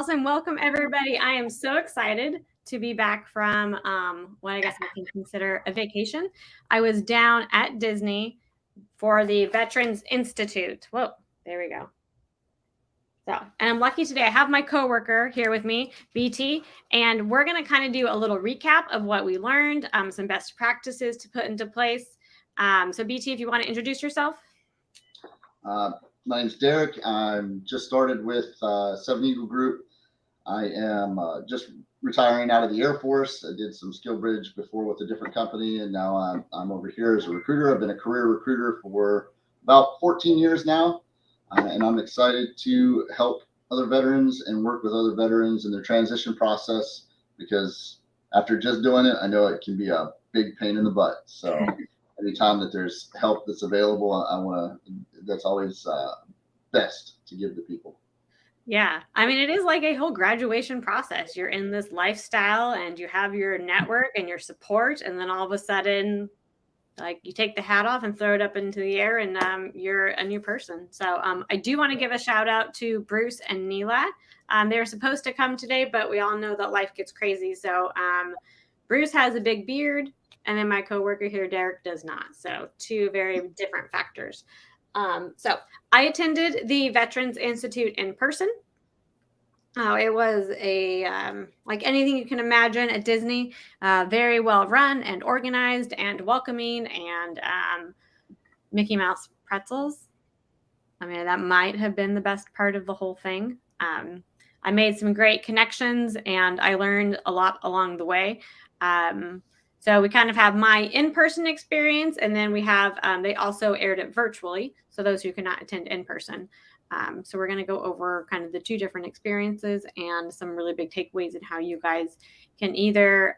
Awesome. Welcome, everybody. I am so excited to be back from what I guess we can consider a vacation. I was down at Disney for the Veterans Institute. Whoa, there we go. So, and I'm lucky today. I have my coworker here with me, BT, and we're going to kind of do a little recap of what we learned, some best practices to put into place. So, BT, if you want to introduce yourself. My name's Derek. I'm just started with Seven Eagle Group. I am just retiring out of the Air Force. I did some skill bridge before with a different company, and now I'm over here as a recruiter. I've been a career recruiter for about 14 years now, and I'm excited to help other veterans and work with other veterans in their transition process, because after just doing it, I know it can be a big pain in the butt. So anytime that there's help that's available, that's always best to give to people. Yeah. I mean, it is like a whole graduation process. You're in this lifestyle and you have your network and your support. And then all of a sudden, like, you take the hat off and throw it up into the air and you're a new person. So I do want to give a shout out to Bruce and Nila. They were supposed to come today, but we all know that life gets crazy. So Bruce has a big beard, and then my coworker here, Derek, does not. So two very different factors. So I attended the Veterans Institute in person. It was like anything you can imagine at Disney, very well run and organized and welcoming, and Mickey Mouse pretzels. I mean, that might have been the best part of the whole thing. I made some great connections and I learned a lot along the way. So we kind of have my in-person experience, and then we have, they also aired it virtually, so those who cannot attend in person. So we're going to go over kind of the two different experiences and some really big takeaways and how you guys can either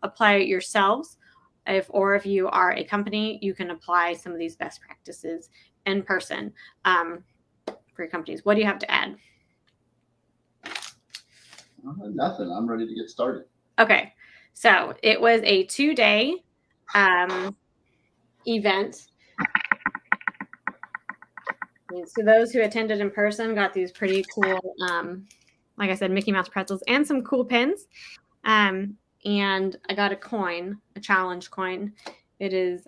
apply it yourselves, or if you are a company, you can apply some of these best practices in person for your companies. What do you have to add? Nothing. I'm ready to get started. Okay. So it was a 2-day event. So those who attended in person got these pretty cool, like I said, Mickey Mouse pretzels and some cool pins. And I got a coin, a challenge coin. It is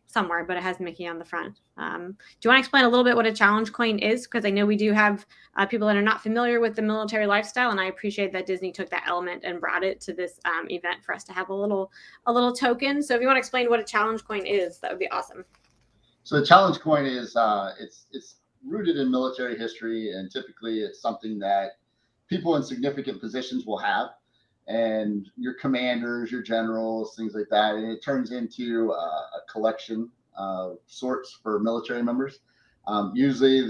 somewhere, but it has Mickey on the front. Do you want to explain a little bit what a challenge coin is? Because I know we do have people that are not familiar with the military lifestyle, and I appreciate that Disney took that element and brought it to this event for us to have a little token. So if you want to explain what a challenge coin is, that would be awesome. So a challenge coin is it's rooted in military history, and typically it's something that people in significant positions will have, and your commanders, your generals, things like that. And it turns into a collection of sorts for military members. Usually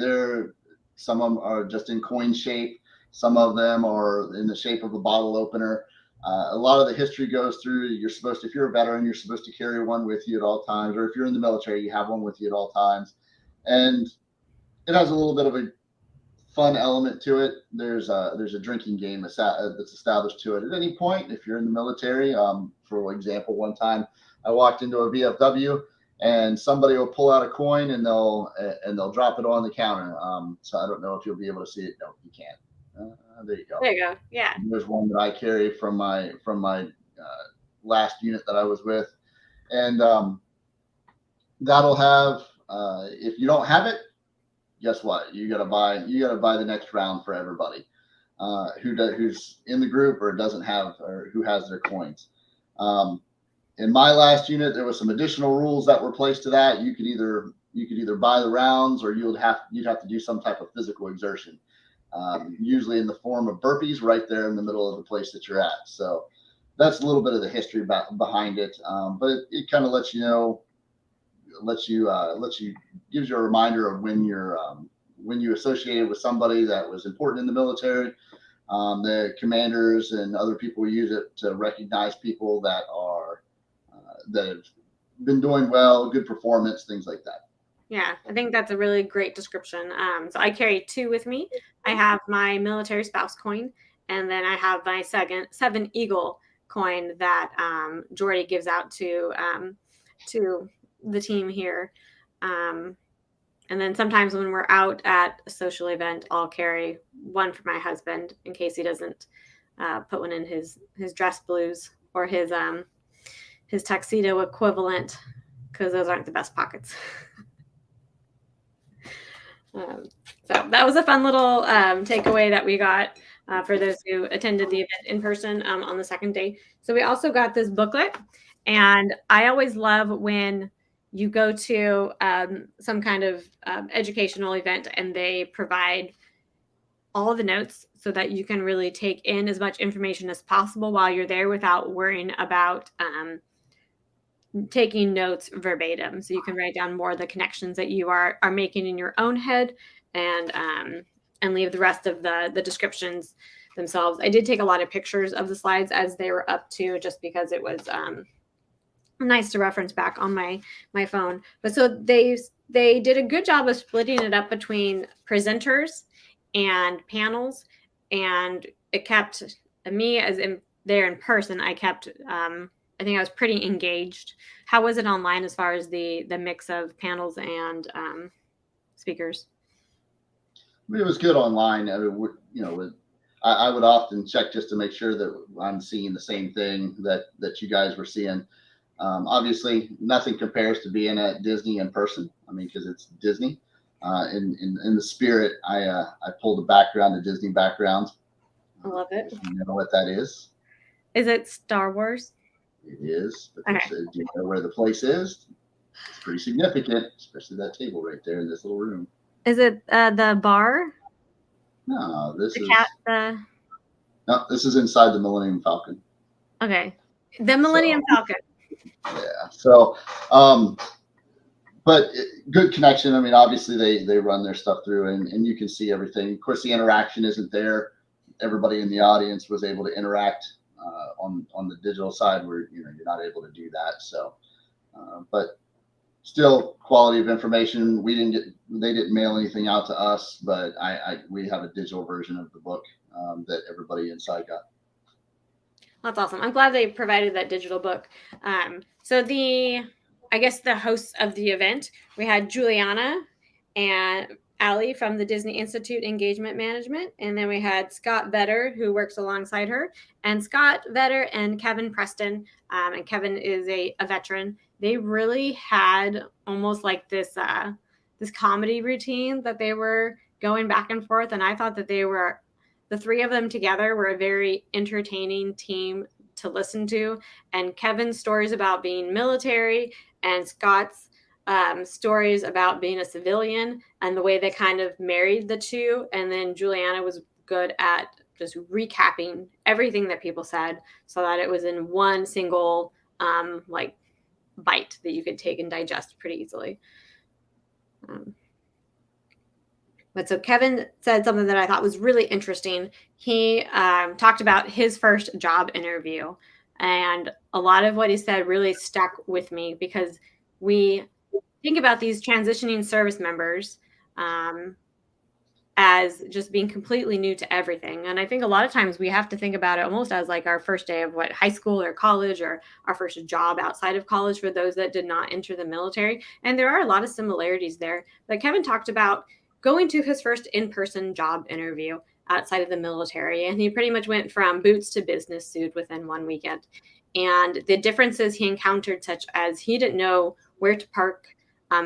some of them are just in coin shape. Some of them are in the shape of a bottle opener. A lot of the history goes through, if you're a veteran, you're supposed to carry one with you at all times. Or if you're in the military, you have one with you at all times. And it has a little bit of a fun element to it. There's a drinking game that's established to it at any point. If you're in the military, for example, one time I walked into a VFW and somebody will pull out a coin and they'll drop it on the counter. So I don't know if you'll be able to see it. No, you can't. There you go. There you go. Yeah. There's one that I carry from my last unit that I was with, and that'll have. If you don't have it, guess what? You gotta buy the next round for everybody who's in the group or doesn't have, or who has their coins. In my last unit, there was some additional rules that were placed to that. You could either buy the rounds, or you'd have to do some type of physical exertion. Usually in the form of burpees right there in the middle of the place that you're at. So that's a little bit of the history behind it. But it kind of lets you know, gives you a reminder of when you associated with somebody that was important in the military. The commanders and other people use it to recognize people that have been doing well, good performance, things like that. Yeah, I think that's a really great description. So I carry two with me. I have my military spouse coin, and then I have my Seven Eagle coin that Jordy gives out to the team here. And then sometimes when we're out at a social event, I'll carry one for my husband in case he doesn't put one in his dress blues or his tuxedo equivalent, because those aren't the best pockets. So that was a fun little takeaway that we got for those who attended the event in person on the second day. So we also got this booklet, and I always love when you go to some kind of educational event and they provide all the notes so that you can really take in as much information as possible while you're there without worrying about taking notes verbatim. So you can write down more of the connections that you are making in your own head, and leave the rest of the descriptions themselves. I did take a lot of pictures of the slides as they were up too, just because it was nice to reference back on my phone. But so they did a good job of splitting it up between presenters and panels, and it kept me as in there in person. I kept I think I was pretty engaged. How was it online as far as the mix of panels and speakers? It was good online. I mean, I would often check just to make sure that I'm seeing the same thing that you guys were seeing. Obviously, nothing compares to being at Disney in person. I mean, because it's Disney. In the spirit, I pulled a background, a Disney background. I love it. You know what that is? Is it Star Wars? It is. Okay. Do you know where the place is? It's pretty significant, especially that table right there in this little room. Is it the bar? No, this is cat. No, this is inside the Millennium Falcon. Okay, the Millennium Falcon. Yeah. So, but good connection. I mean, obviously they run their stuff through, and you can see everything. Of course, the interaction isn't there. Everybody in the audience was able to interact on the digital side, where you're not able to do that. So, but still, quality of information. They didn't mail anything out to us, but we have a digital version of the book that everybody inside got. That's awesome. I'm glad they provided that digital book. So I guess the hosts of the event, we had Juliana and Allie from the Disney Institute Engagement Management, and then we had Scott Vetter, who works alongside her, and Scott Vetter and Kevin Preston, and Kevin is a veteran. They really had almost like this comedy routine that they were going back and forth, and I thought that the three of them together were a very entertaining team to listen to. And Kevin's stories about being military and Scott's stories about being a civilian, and the way they kind of married the two. And then Juliana was good at just recapping everything that people said so that it was in one single like bite that you could take and digest pretty easily. But so Kevin said something that I thought was really interesting. He talked about his first job interview, and a lot of what he said really stuck with me, because we think about these transitioning service members as just being completely new to everything. And I think a lot of times we have to think about it almost as like our first day of high school or college, or our first job outside of college for those that did not enter the military. And there are a lot of similarities there. But Kevin talked about going to his first in-person job interview outside of the military. And he pretty much went from boots to business suit within one weekend. And the differences he encountered, such as he didn't know where to park,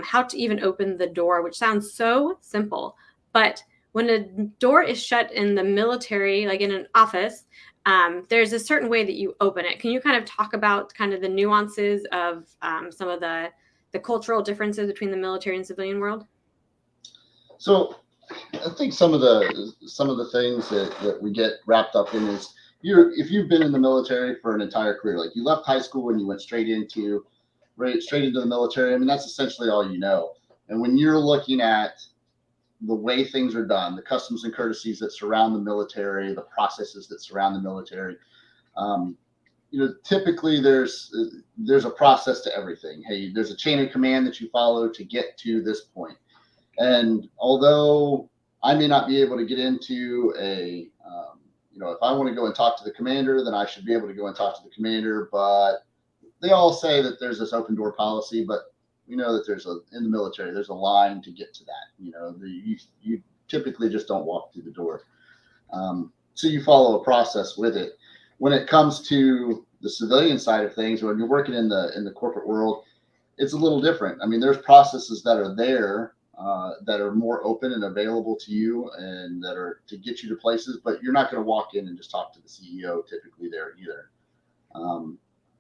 how to even open the door, which sounds so simple. But when a door is shut in the military, like in an office, there's a certain way that you open it. Can you kind of talk about kind of the nuances of some of the cultural differences between the military and civilian world? So I think some of the things that we get wrapped up in is if you've been in the military for an entire career, like you left high school and you went straight into the military. I mean, that's essentially all you know. And when you're looking at the way things are done, the customs and courtesies that surround the military, the processes that surround the military, typically there's a process to everything. Hey, there's a chain of command that you follow to get to this point. And although I may not be able to get into if I want to go and talk to the commander, then I should be able to go and talk to the commander. But they all say that there's this open door policy, but We know that in the military, there's a line to get to that. You typically just don't walk through the door. So you follow a process with it. When it comes to the civilian side of things, when you're working in the corporate world, it's a little different. I mean, there's processes that are there that are more open and available to you, and that are to get you to places. But you're not going to walk in and just talk to the CEO typically there either.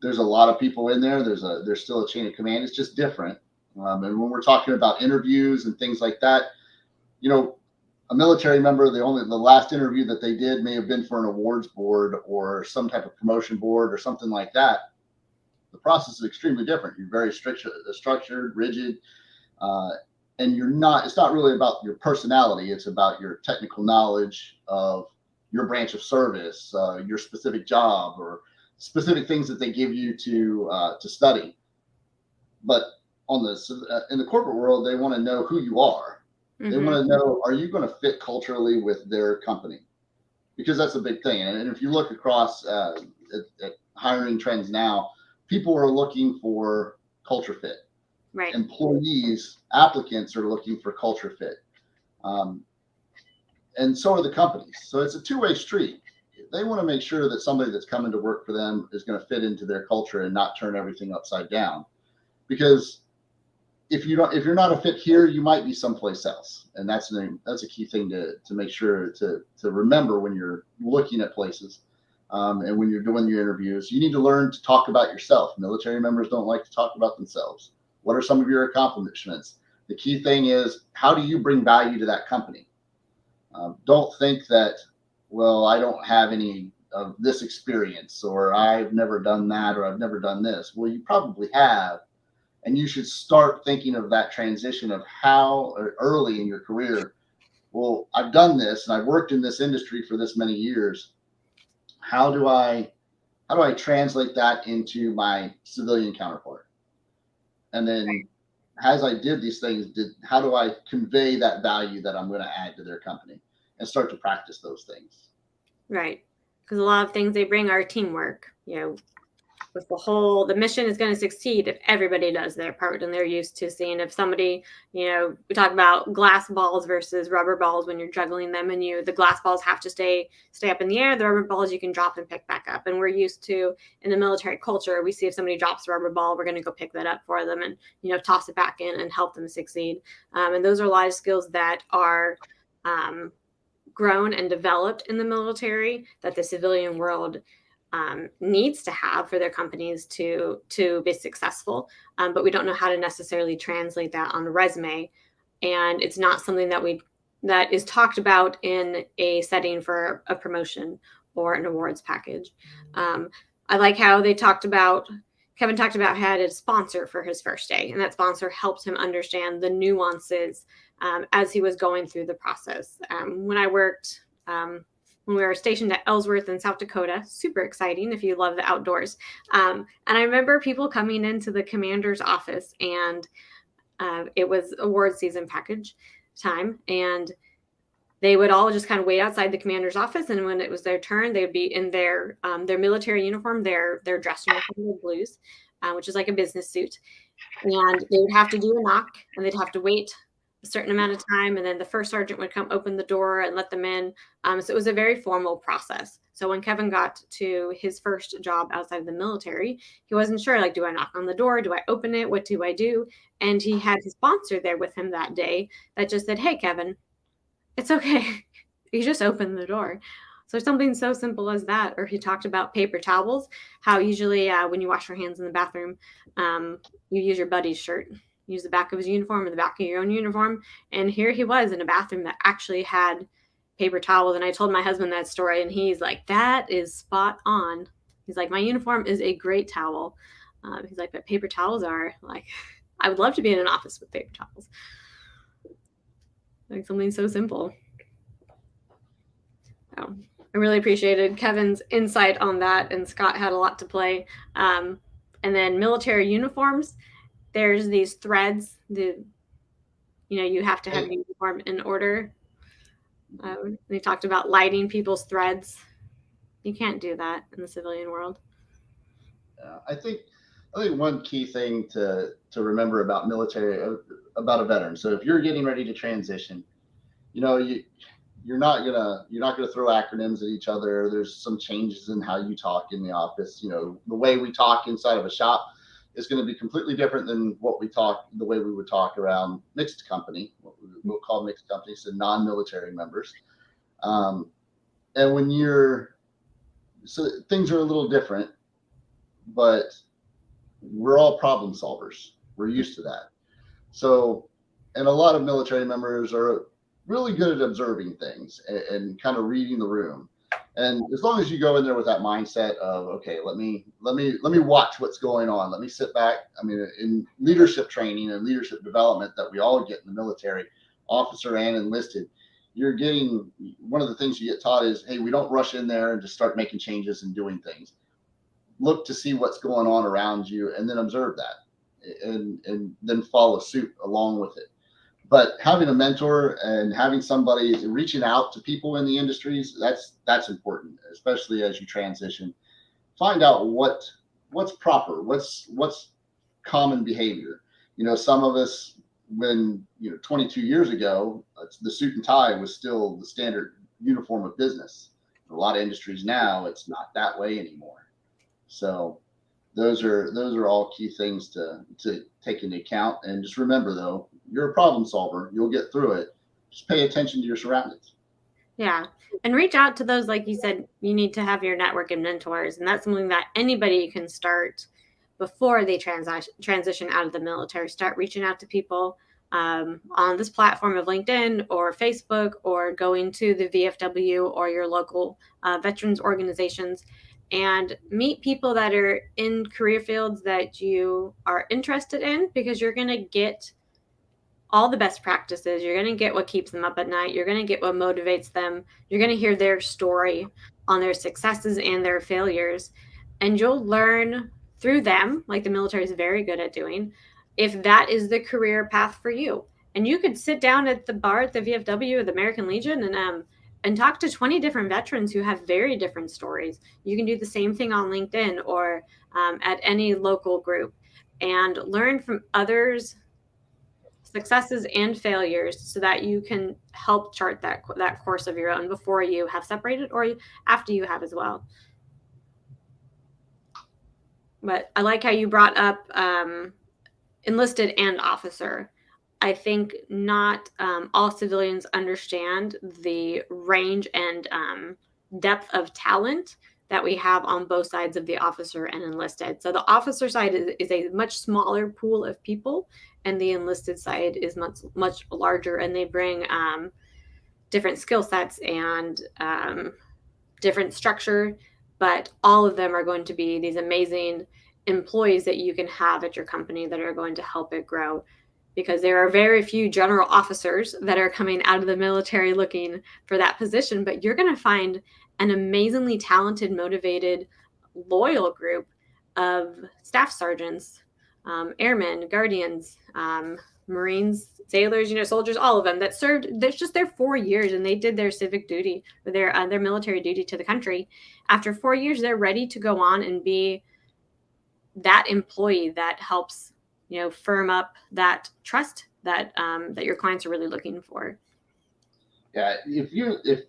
There's a lot of people in there. There's still a chain of command. It's just different. And when we're talking about interviews and things like that, a military member, the last interview that they did may have been for an awards board or some type of promotion board or something like that. The process is extremely different. You're very structured, rigid, and it's not really about your personality. It's about your technical knowledge of your branch of service, your specific job, or specific things that they give you to study. But in the corporate world, they want to know who you are. Mm-hmm. They want to know, are you going to fit culturally with their company? Because that's a big thing. And if you look across at hiring trends now, people are looking for culture fit. Right. Employees, applicants are looking for culture fit. And so are the companies. So it's a two-way street. They want to make sure that somebody that's coming to work for them is going to fit into their culture and not turn everything upside down. Because if you're not a fit here, you might be someplace else. And that's a key thing to make sure to remember when you're looking at places. And when you're doing your interviews, you need to learn to talk about yourself. Military members don't like to talk about themselves. What are some of your accomplishments? The key thing is, how do you bring value to that company? Don't think that, well, I don't have any of this experience, or I've never done that, or I've never done this. Well, you probably have. And you should start thinking of that transition of how early in your career, well, I've done this and I've worked in this industry for this many years. How do I translate that into my civilian counterpart? And then as I did these things, how do I convey that value that I'm going to add to their company, and start to practice those things? Right. Because a lot of things they bring are teamwork, with the mission is going to succeed if everybody does their part. And they're used to seeing if somebody, we talk about glass balls versus rubber balls when you're juggling them, and the glass balls have to stay up in the air. The rubber balls you can drop and pick back up. And we're used to, in the military culture, we see if somebody drops a rubber ball, we're going to go pick that up for them and, toss it back in and help them succeed. And those are a lot of skills that are grown and developed in the military that the civilian world needs to have for their companies to be successful, but we don't know how to necessarily translate that on a resume, and it's not something that is talked about in a setting for a promotion or an awards package. I like how Kevin talked about had a sponsor for his first day, and that sponsor helped him understand the nuances as he was going through the process. When I worked when we were stationed at Ellsworth in South Dakota. Super exciting if you love the outdoors. And I remember people coming into the commander's office, and it was award season package time. And they would all just kind of wait outside the commander's office. And when it was their turn, they would be in their military uniform, their dress uniform, their blues, which is like a business suit. And they would have to do a knock, and they'd have to wait a certain amount of time, and then the first sergeant would come open the door and let them in. So it was a very formal process. So when Kevin got to his first job outside of the military, he wasn't sure, do I knock on the door? Do I open it? What do I do? And he had his sponsor there with him that day that just said, hey, Kevin, it's okay. You just open the door. So something so simple as that. Or he talked about paper towels, how usually when you wash your hands in the bathroom, you use your buddy's shirt. Use the back of his uniform or the back of your own uniform. And here he was in a bathroom that actually had paper towels. And I told my husband that story, and he's like, that is spot on. He's like, my uniform is a great towel. He's like, but paper towels are I would love to be in an office with paper towels. Something so simple. So I really appreciated Kevin's insight on that. And Scott had a lot to play. And then military uniforms. There's these threads. You have to have a uniform in order. They talked about lighting people's threads. You can't do that in the civilian world. I think I think one key thing to remember about military, about a veteran. So if you're getting ready to transition, you know, you're not gonna throw acronyms at each other. There's some changes in how you talk in the office. You know, the way we talk inside of a shop is going to be completely different than the way we would talk around mixed company, what we'll call mixed companies, so non-military members. Um, and when you're so things are a little different, but we're all problem solvers. We're used to that. So, and a lot of military members are really good at observing things and kind of reading the room. And as long as you go in there with that mindset of, okay, let me watch what's going on. Let me sit back. I mean, in leadership training and leadership development that we all get in the military, officer and enlisted, you're getting one of the things you get taught is, hey, we don't rush in there and just start making changes and doing things. Look to see what's going on around you and then observe that and then follow suit along with it. But having a mentor and having somebody reaching out to people in the industries, that's important, especially as you transition. Find out what's proper, what's common behavior. You know, some of us, when 22 years ago, the suit and tie was still the standard uniform of business. In a lot of industries now, it's not that way anymore. So those are all key things to take into account. And just remember, though, you're a problem solver. You'll get through it. Just pay attention to your surroundings. Yeah. And reach out to those, like you said, you need to have your network and mentors. And that's something that anybody can start before they transition out of the military. Start reaching out to people on this platform of LinkedIn or Facebook, or going to the VFW or your local veterans organizations, and meet people that are in career fields that you are interested in, because you're going to get all the best practices. You're going to get what keeps them up at night. You're going to get what motivates them. You're going to hear their story on their successes and their failures. And you'll learn through them, like the military is very good at doing, if that is the career path for you. And you could sit down at the bar at the VFW or the American Legion and talk to 20 different veterans who have very different stories. You can do the same thing on LinkedIn or at any local group, and learn from others' successes and failures, so that you can help chart that course of your own before you have separated, or after you have as well. But I like how you brought up enlisted and officer. I think not all civilians understand the range and depth of talent that we have on both sides of the officer and enlisted. So the officer side is a much smaller pool of people, and the enlisted side is much larger, and they bring different skill sets and different structure, but all of them are going to be these amazing employees that you can have at your company that are going to help it grow, because there are very few general officers that are coming out of the military looking for that position. But you're going to find an amazingly talented, motivated, loyal group of staff sergeants, airmen, guardians, Marines, sailors, soldiers, all of them that served. There's just their 4 years, and they did their civic duty, or their military duty to the country. After 4 years, they're ready to go on and be that employee that helps firm up that trust that that your clients are really looking for. Yeah, if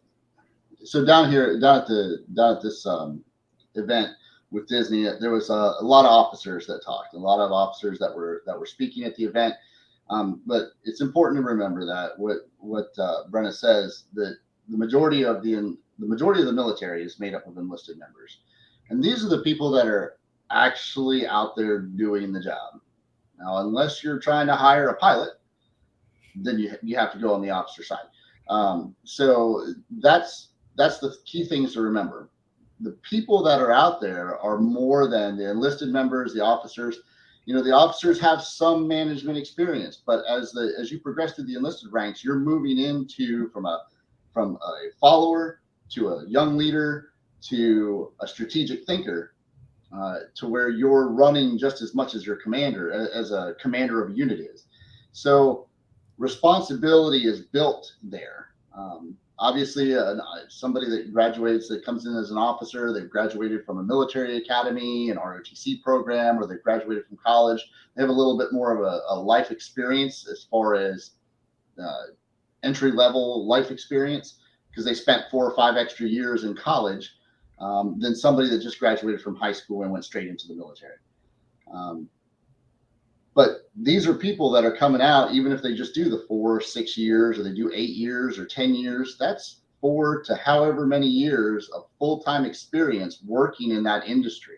so down at this event with Disney, there was a lot of officers that talked, a lot of officers that were speaking at the event. But it's important to remember that what Brenna says, that the majority of the military is made up of enlisted members, and these are the people that are actually out there doing the job. Now, unless you're trying to hire a pilot, then you have to go on the officer side. So that's the key things to remember. The people that are out there are more than the enlisted members, the officers. The officers have some management experience, but as you progress through the enlisted ranks, you're moving into from a follower to a young leader to a strategic thinker, to where you're running just as much as your commander, as a commander of a unit is. So responsibility is built there. obviously somebody that graduates, that comes in as an officer, they've graduated from a military academy, an ROTC program, or they've graduated from college. They have a little bit more of a life experience as far as entry level life experience, because they spent 4 or 5 extra years in college than somebody that just graduated from high school and went straight into the military. But these are people that are coming out, even if they just do the 4 or 6 years, or they do 8 years or 10 years, that's 4 to however many years of full-time experience working in that industry.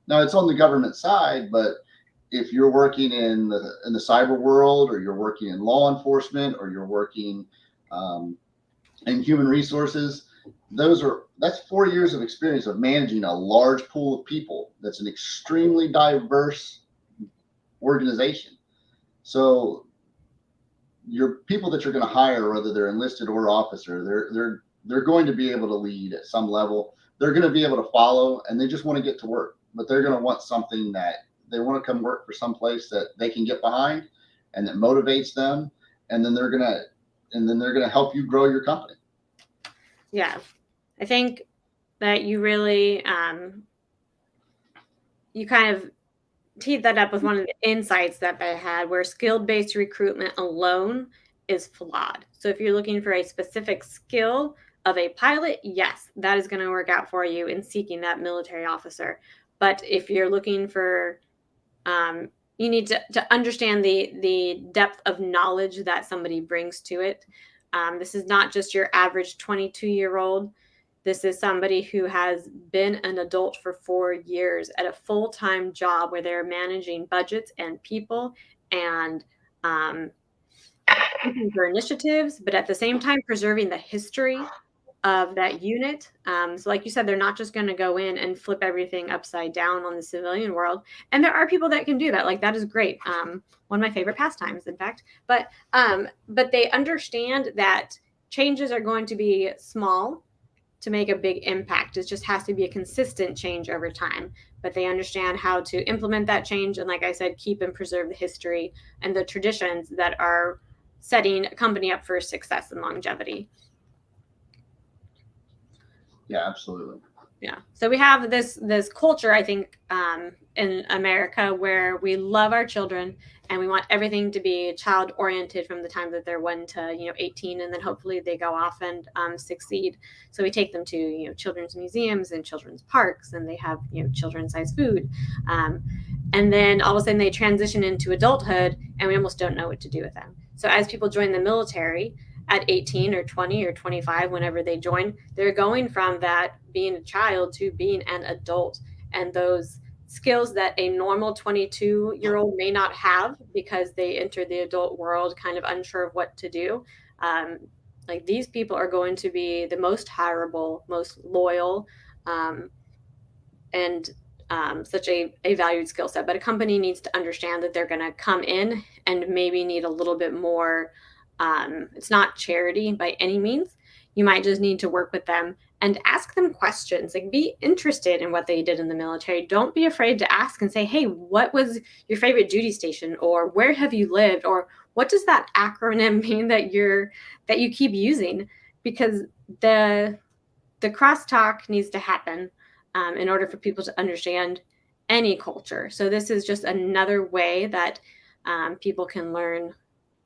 Now, it's on the government side, but if you're working in the cyber world, or you're working in law enforcement, or you're working in human resources, that's 4 years of experience of managing a large pool of people. That's an extremely diverse organization. So your people that you're going to hire, whether they're enlisted or officer, they're going to be able to lead at some level. They're going to be able to follow, and they just want to get to work. But they're going to want something that they want to come work for some place that they can get behind and that motivates them, and then they're going to help you grow your company. Yeah, I think that you really you kind of teed that up with one of the insights that I had, where skill-based recruitment alone is flawed. So if you're looking for a specific skill of a pilot, yes, that is going to work out for you in seeking that military officer. But if you're looking for, you need to understand the depth of knowledge that somebody brings to it. This is not just your average 22-year-old. This is somebody who has been an adult for 4 years at a full-time job where they're managing budgets and people and looking for initiatives, but at the same time preserving the history of that unit. So like you said, they're not just going to go in and flip everything upside down on the civilian world. And there are people that can do that. Like, that is great. One of my favorite pastimes, in fact. But they understand that changes are going to be small to make a big impact. It just has to be a consistent change over time. But they understand how to implement that change. And like I said, keep and preserve the history and the traditions that are setting a company up for success and longevity. Yeah, absolutely. Yeah. So we have this culture, I think, in America, where we love our children and we want everything to be child oriented from the time that they're 1 to 18, and then hopefully they go off and succeed. So we take them to children's museums and children's parks, and they have children's sized food, and then all of a sudden they transition into adulthood, and we almost don't know what to do with them. So as people join the military at 18 or 20 or 25, whenever they join, they're going from that being a child to being an adult. And those skills that a normal 22-year-old may not have, because they enter the adult world kind of unsure of what to do, like, these people are going to be the most hireable, most loyal, and such a valued skill set. But a company needs to understand that they're going to come in and maybe need a little bit more. It's not charity by any means. You might just need to work with them and ask them questions. Like, be interested in what they did in the military. Don't be afraid to ask and say, hey, what was your favorite duty station? Or where have you lived? Or what does that acronym mean that you keep using? Because the crosstalk needs to happen in order for people to understand any culture. So this is just another way that people can learn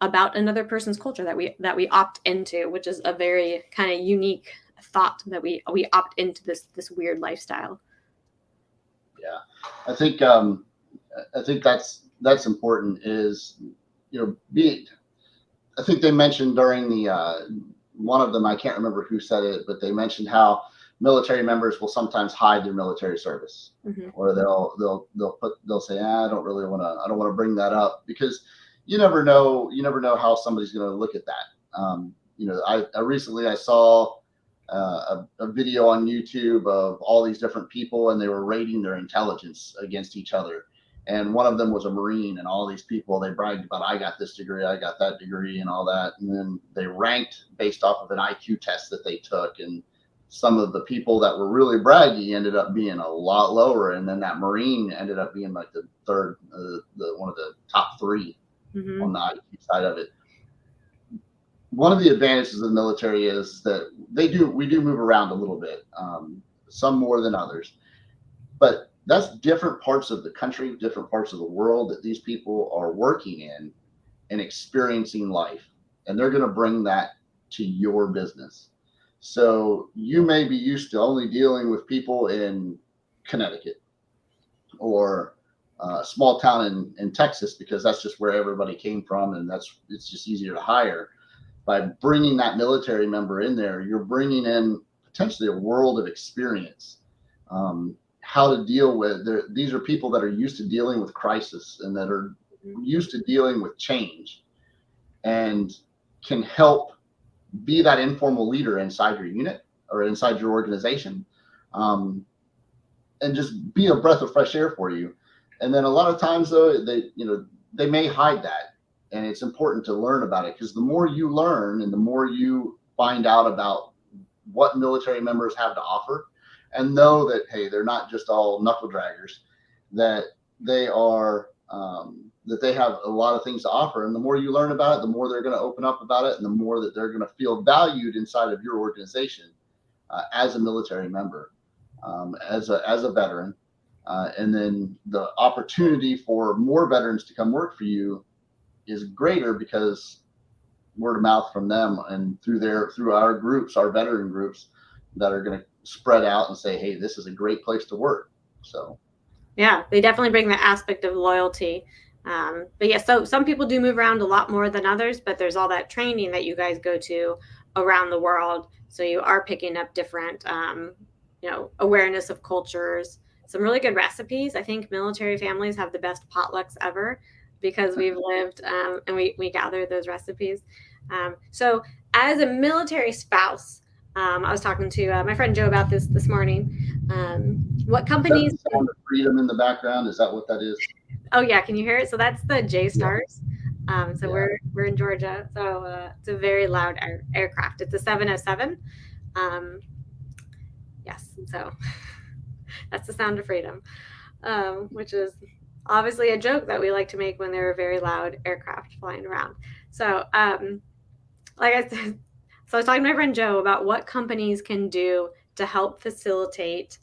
about another person's culture that we opt into, which is a very kind of unique thought, that we opt into this weird lifestyle. Yeah, I think that's important. Is I think they mentioned during the one of them, I can't remember who said it, but they mentioned how military members will sometimes hide their military service, mm-hmm. or they'll say, I don't want to bring that up, because you never know how somebody's going to look at that. I recently saw a video on YouTube of all these different people, and they were rating their intelligence against each other. And one of them was a Marine, and all these people, they bragged about, I got this degree, I got that degree, and all that. And then they ranked based off of an IQ test that they took. And some of the people that were really braggy ended up being a lot lower. And then that Marine ended up being like the third, one of the top 3 mm-hmm. on the IQ side of it. one of the advantages of the military is that we do move around a little bit, some more than others, but that's different parts of the country, different parts of the world that these people are working in and experiencing life, and they're going to bring that to your business. So you may be used to only dealing with people in Connecticut or a small town in Texas because that's just where everybody came from, and it's just easier to hire. By bringing that military member in there, you're bringing in potentially a world of experience. How to deal with these are people that are used to dealing with crisis and that are used to dealing with change and can help be that informal leader inside your unit or inside your organization, and just be a breath of fresh air for you. And then a lot of times though, they may hide that, and it's important to learn about it, because the more you learn and the more you find out about what military members have to offer, and know that, hey, they're not just all knuckle draggers, that they are that they have a lot of things to offer. And the more you learn about it, the more they're going to open up about it, and the more that they're going to feel valued inside of your organization as a military member, as a veteran. And then the opportunity for more veterans to come work for you is greater because word of mouth from them and through our groups, our veteran groups, that are going to spread out and say, hey, this is a great place to work. So yeah, they definitely bring the aspect of loyalty. But yeah, so some people do move around a lot more than others, but there's all that training that you guys go to around the world, so you are picking up different awareness of cultures, some really good recipes. I think military families have the best potlucks ever because we've lived and we gather those recipes. So as a military spouse, I was talking to my friend Joe about this morning. What companies? is that the sound of freedom in the background? Is that what that is? Oh yeah, can you hear it? So that's the J stars. So Yeah. we're in Georgia. So it's a very loud aircraft. It's a 707. Yes, so that's the sound of freedom, which is obviously a joke that we like to make when there are very loud aircraft flying around. So like I said, so I was talking to my friend Joe about what companies can do to help facilitate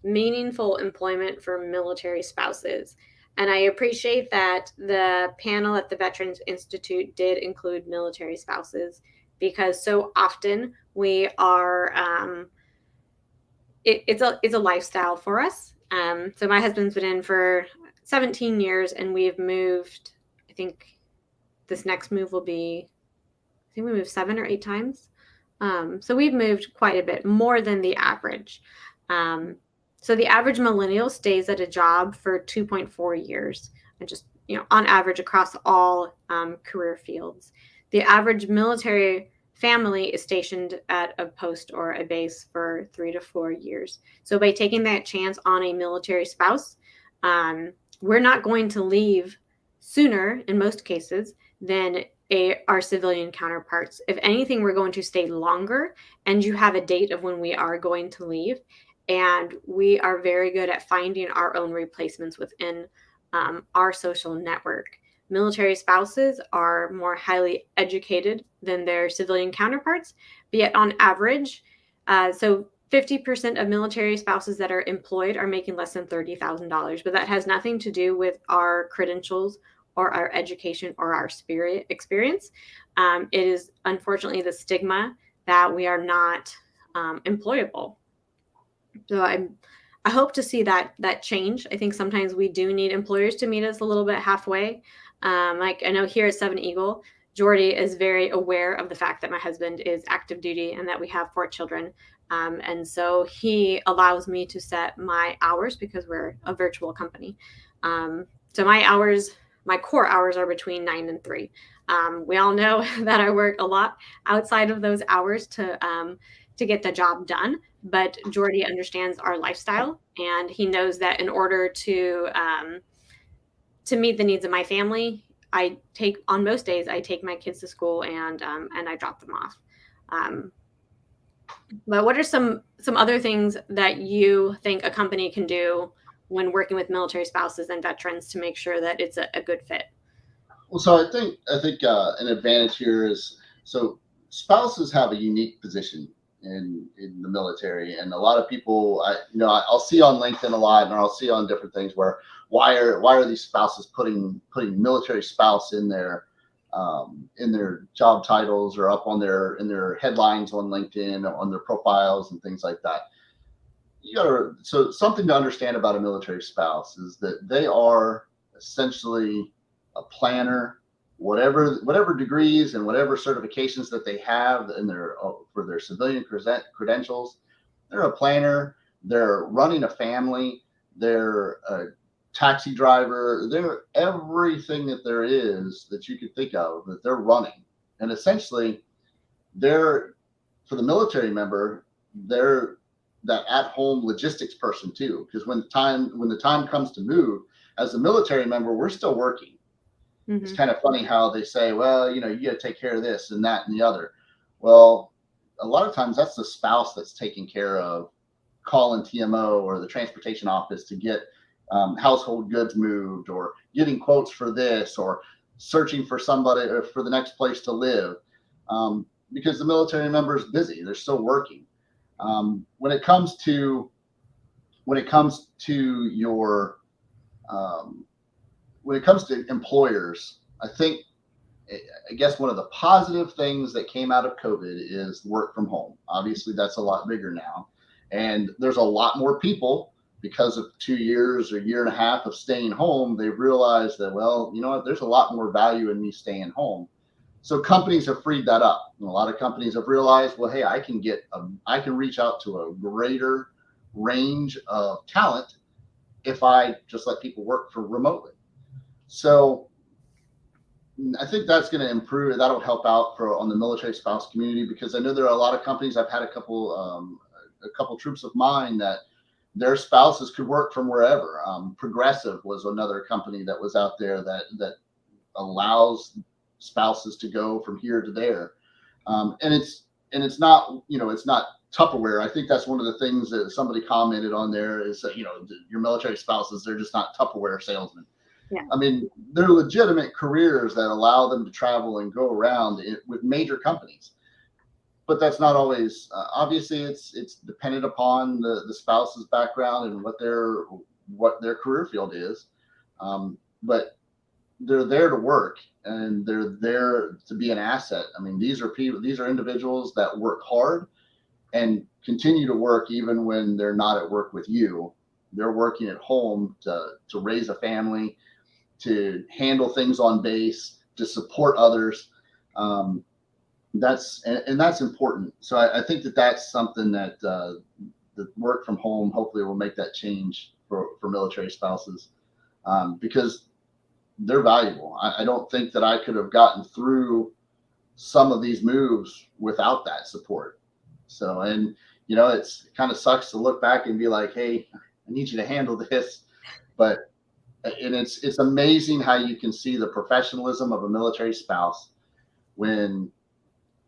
meaningful employment for military spouses. And I appreciate that the panel at the Veterans Institute did include military spouses, because so often we are, it's a lifestyle for us. So my husband's been in for 17 years and we've moved, I think this next move will be, I think we moved 7 or 8 times. So we've moved quite a bit more than the average. So the average millennial stays at a job for 2.4 years, and just, on average across all career fields. The average military family is stationed at a post or a base for 3 to 4 years. So by taking that chance on a military spouse, we're not going to leave sooner in most cases than our civilian counterparts. If anything, we're going to stay longer, and you have a date of when we are going to leave. And we are very good at finding our own replacements within our social network. Military spouses are more highly educated than their civilian counterparts, but yet on average, so 50% of military spouses that are employed are making less than $30,000, but that has nothing to do with our credentials or our education or our experience. It is unfortunately the stigma that we are not employable. So I hope to see that change. I think sometimes we do need employers to meet us a little bit halfway. Like I know here at Seven Eagle, Jordy is very aware of the fact that my husband is active duty and that we have 4 children. And so he allows me to set my hours because we're a virtual company. So my core hours are between 9 and 3. We all know that I work a lot outside of those hours to get the job done. But Jordy understands our lifestyle, and he knows that in order to meet the needs of my family, on most days I take my kids to school and I drop them off. But what are some other things that you think a company can do when working with military spouses and veterans to make sure that it's a good fit? Well, so I think an advantage here is, so spouses have a unique position in the military, and a lot of people, I'll see on LinkedIn a lot, and I'll see on different things where why are these spouses putting military spouse in their job titles or up on in their headlines on LinkedIn, on their profiles and things like that. So something to understand about a military spouse is that they are essentially a planner, whatever degrees and whatever certifications that they have for their civilian credentials. They're a planner. They're running a family. They're a taxi driver. They're everything that there is that you could think of that they're running. And essentially, for the military member, they're that at-home logistics person too. Because when the time comes to move, as a military member, we're still working. Mm-hmm. It's kind of funny how they say, well, you got to take care of this and that and the other. Well, a lot of times that's the spouse that's taking care of calling TMO or the transportation office to get household goods moved, or getting quotes for this, or searching for somebody or for the next place to live, because the military member is busy. They're still working. When it comes to employers, I guess one of the positive things that came out of COVID is work from home. Obviously, that's a lot bigger now, and there's a lot more people, because of 2 years or year and a half of staying home. They've realized that, well, you know what, there's a lot more value in me staying home. So companies have freed that up. And a lot of companies have realized, well, hey, I can reach out to a greater range of talent if I just let people work remotely. So I think that's going to improve. That'll help out on the military spouse community, because I know there are a lot of companies. I've had a couple troops of mine that their spouses could work from wherever. Progressive was another company that was out there that allows spouses to go from here to there. And it's not Tupperware. I think that's one of the things that somebody commented on there is that, your military spouses, they're just not Tupperware salesmen. Yeah. I mean, they're legitimate careers that allow them to travel and go around with major companies. But that's not always, obviously it's dependent upon the spouse's background and what their career field is. But they're there to work, and they're there to be an asset. I mean, these are individuals that work hard and continue to work even when they're not at work with you. They're working at home to raise a family, to handle things on base, to support others. That's important. So I think that's something that the work from home hopefully will make that change for military spouses, because they're valuable. I don't think that I could have gotten through some of these moves without that support. So, and it kind of sucks to look back and be like, hey, I need you to handle this. But it's amazing how you can see the professionalism of a military spouse when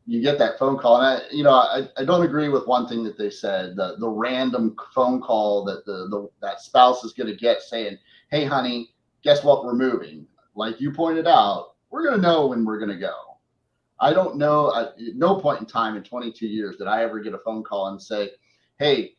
you get that phone call. And I don't agree with one thing that they said, the random phone call that that spouse is going to get saying, hey, honey, guess what, we're moving. Like you pointed out, we're going to know when we're going to go. I don't know. At no point in time in 22 years did I ever get a phone call and say, hey,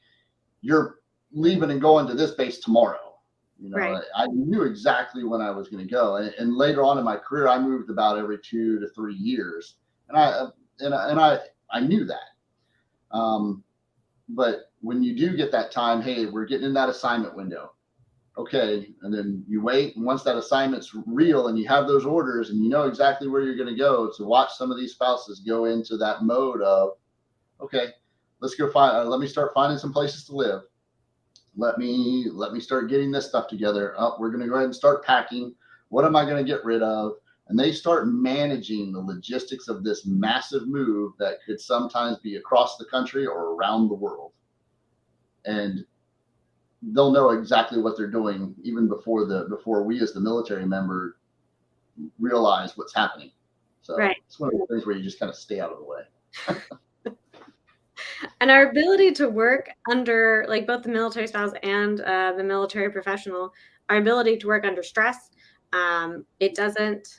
you're leaving and going to this base tomorrow. Right. I knew exactly when I was going to go. And later on in my career, I moved about every 2 to 3 years. And I knew that. But when you do get that time, hey, we're getting in that assignment window. Okay. And then you wait. And once that assignment's real and you have those orders and you know exactly where you're going to go, to watch some of these spouses go into that mode of, okay, let's go let me start finding some places to live. Let me start getting this stuff together. Oh, we're going to go ahead and start packing. What am I going to get rid of? And they start managing the logistics of this massive move that could sometimes be across the country or around the world. And they'll know exactly what they're doing even before we as the military member realize what's happening. So right. It's one of the things where you just kind of stay out of the way. And our ability to work under, like, both the military spouse and the military professional, our ability to work under stress, it doesn't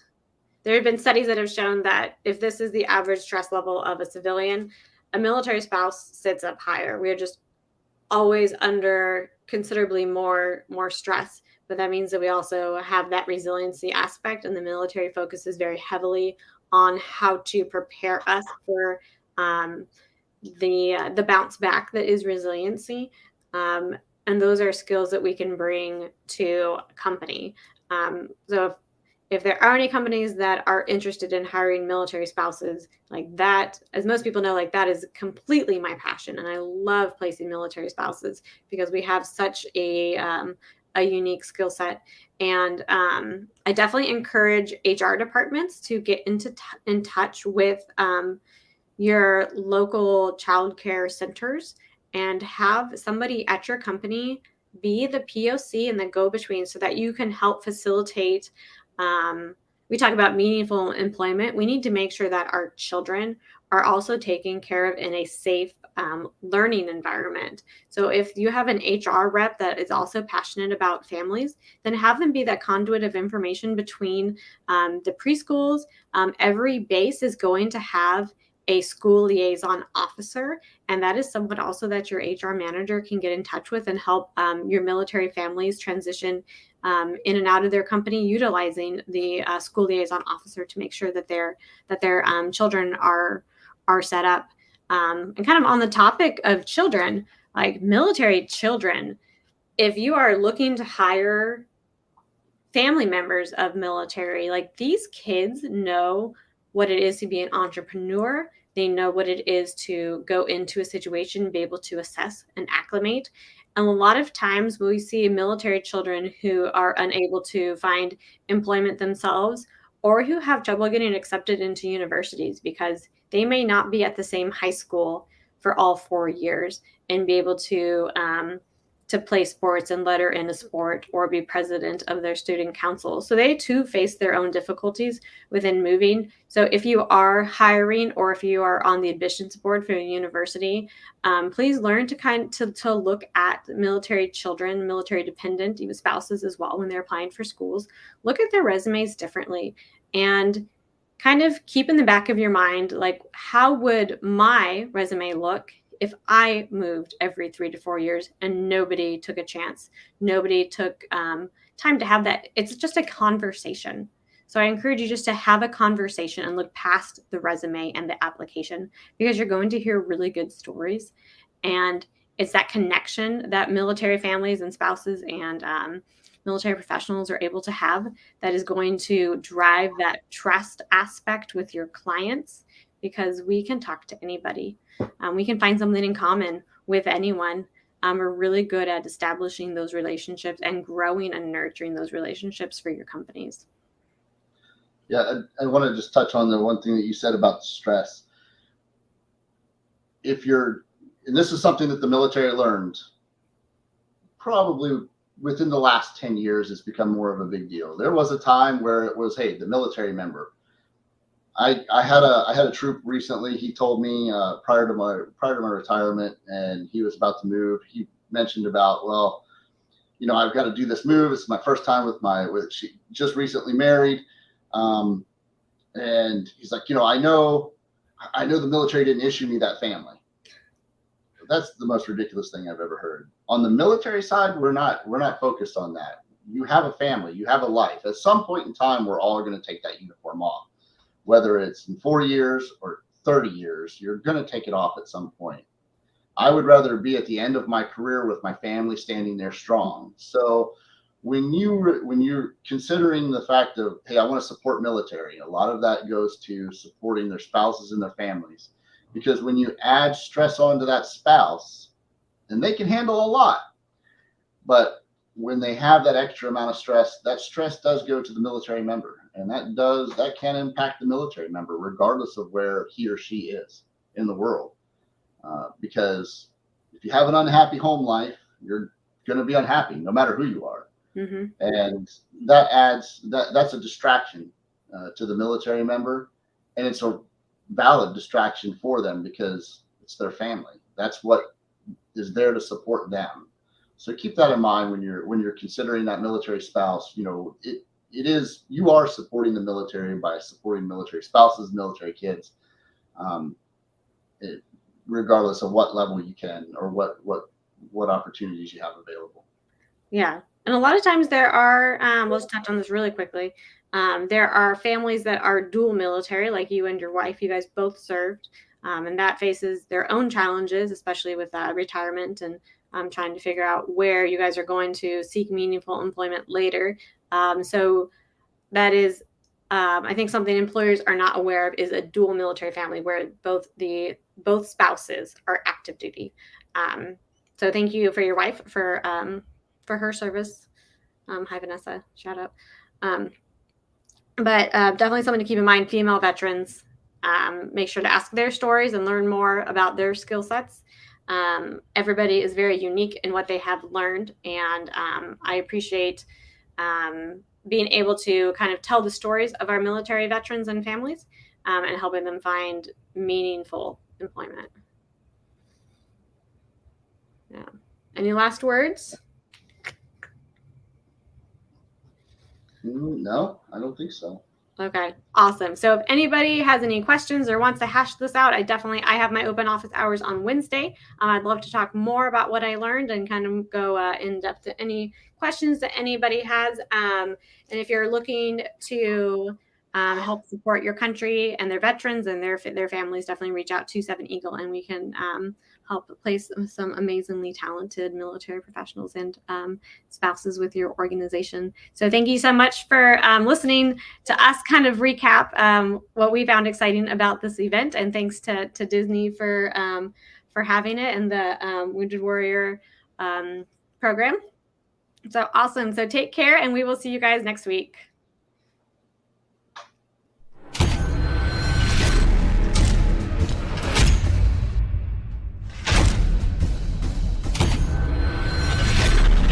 There have been studies that have shown that if this is the average stress level of a civilian, a military spouse sits up higher. We are just always under considerably more stress, but that means that we also have that resiliency aspect, and the military focuses very heavily on how to prepare us for um, the bounce back that is resiliency. Um, and those are skills that we can bring to a company. So if there are any companies that are interested in hiring military spouses, like that, as most people know, like that is completely my passion, and I love placing military spouses because we have such a unique skill set. And I definitely encourage HR departments to get in touch with your local childcare centers and have somebody at your company be the POC and the go-between so that you can help facilitate. We talk about meaningful employment. We need to make sure that our children are also taken care of in a safe learning environment. So if you have an HR rep that is also passionate about families, then have them be that conduit of information between the preschools. Every base is going to have a school liaison officer, and that is someone also that your HR manager can get in touch with and help your military families transition in and out of their company, utilizing the school liaison officer to make sure that their children are set up. And kind of on the topic of children, like military children, if you are looking to hire family members of military, like these kids know what it is to be an entrepreneur. They know what it is to go into a situation, be able to assess and acclimate. And a lot of times we see military children who are unable to find employment themselves or who have trouble getting accepted into universities because they may not be at the same high school for all 4 years and be able to play sports and letter in a sport or be president of their student council. So they too face their own difficulties within moving. So if you are hiring or if you are on the admissions board for a university, please learn to look at military children, military dependent, even spouses as well when they're applying for schools. Look at their resumes differently and kind of keep in the back of your mind, like, how would my resume look if I moved every 3 to 4 years and nobody took a chance, nobody took time to have that? It's just a conversation. So I encourage you just to have a conversation and look past the resume and the application because you're going to hear really good stories. And it's that connection that military families and spouses and military professionals are able to have that is going to drive that trust aspect with your clients because we can talk to anybody. We can find something in common with anyone. We're really good at establishing those relationships and growing and nurturing those relationships for your companies. Yeah, I want to just touch on the one thing that you said about the stress. And this is something that the military learned probably within the last 10 years, it's become more of a big deal. There was a time where it was, hey, the military member. I had a troop recently. He told me prior to my retirement, and he was about to move. He mentioned about, well, I've got to do this move. It's my first time she just recently married, and he's like, I know the military didn't issue me that family. That's the most ridiculous thing I've ever heard. On the military side, we're not focused on that. You have a family, you have a life. At some point in time, we're all going to take that uniform off. Whether it's in 4 years or 30 years, you're going to take it off at some point. I would rather be at the end of my career with my family standing there strong. So when you're considering the fact of, hey, I want to support military, a lot of that goes to supporting their spouses and their families. Because when you add stress onto that spouse, then they can handle a lot. But when they have that extra amount of stress, that stress does go to the military member. And that can impact the military member, regardless of where he or she is in the world. Because if you have an unhappy home life, you're going to be unhappy, no matter who you are. Mm-hmm. And that's a distraction to the military member, and it's a valid distraction for them because it's their family. That's what is there to support them. So keep that in mind when you're considering that military spouse. you are supporting the military by supporting military spouses, military kids, um, regardless of what level you can or what opportunities you have available. Yeah. And a lot of times there are, let's touch on this really quickly. There are families that are dual military, like you and your wife. You guys both served, and that faces their own challenges, especially with retirement and trying to figure out where you guys are going to seek meaningful employment later. So that is, I think, something employers are not aware of is a dual military family where both spouses are active duty. So thank you for your wife for her service. Hi, Vanessa. Shout out. But definitely something to keep in mind. Female veterans, make sure to ask their stories and learn more about their skill sets. Everybody is very unique in what they have learned, and I appreciate being able to kind of tell the stories of our military veterans and families, and helping them find meaningful employment. Yeah. Any last words? No, I don't think so. Okay, awesome. So if anybody has any questions or wants to hash this out, I have my open office hours on Wednesday. I'd love to talk more about what I learned and kind of go in depth to any questions that anybody has. And if you're looking to help support your country and their veterans and their families, definitely reach out to 7 Eagle, and we can help place some amazingly talented military professionals and spouses with your organization. So thank you so much for listening to us kind of recap what we found exciting about this event, and thanks to Disney for having it and the Wounded Warrior program. So awesome. So take care, and we will see you guys next week.